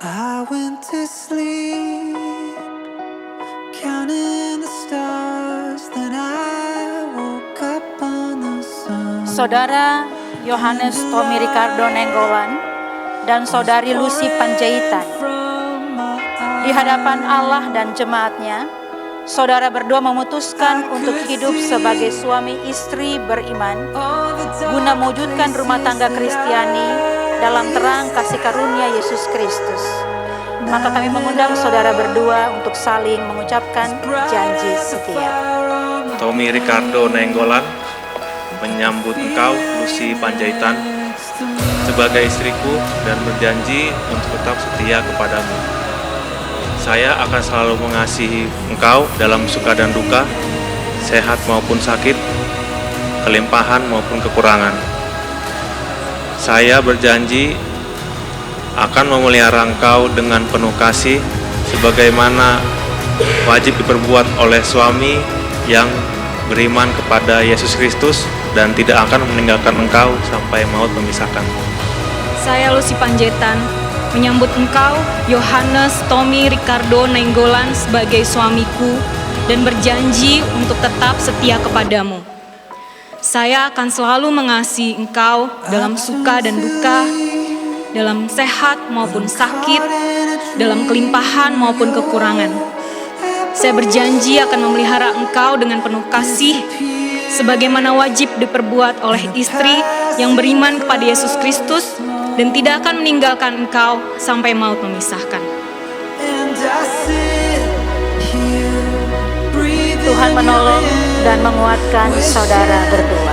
I went to sleep, counting the stars, then I woke up on the sun. Saudara Yohanes Tommy Ricardo Nenggolan dan Saudari Lucy Panjaitan, di hadapan Allah dan jemaatnya, saudara berdua memutuskan untuk hidup sebagai suami istri beriman guna mewujudkan rumah tangga Kristiani dalam terang kasih karunia Yesus Kristus. Maka kami mengundang saudara berdua untuk saling mengucapkan janji setia. Tommy Ricardo Nenggolan menyambut engkau, Lucy Panjaitan, sebagai istriku dan berjanji untuk tetap setia kepadamu. Saya akan selalu mengasihi engkau dalam suka dan duka, sehat maupun sakit, kelimpahan maupun kekurangan. Saya berjanji akan memelihara engkau dengan penuh kasih, sebagaimana wajib diperbuat oleh suami yang beriman kepada Yesus Kristus dan tidak akan meninggalkan engkau sampai maut memisahkan. Saya Lucy Panjaitan menyambut engkau, Yohanes Tommy Ricardo Nenggolan, sebagai suamiku dan berjanji untuk tetap setia kepadamu. Saya akan selalu mengasihi engkau dalam suka dan duka, dalam sehat maupun sakit, dalam kelimpahan maupun kekurangan. Saya berjanji akan memelihara engkau dengan penuh kasih, sebagaimana wajib diperbuat oleh istri yang beriman kepada Yesus Kristus dan tidak akan meninggalkan engkau sampai maut memisahkan. Tuhan menolong dan menguatkan saudara berdua.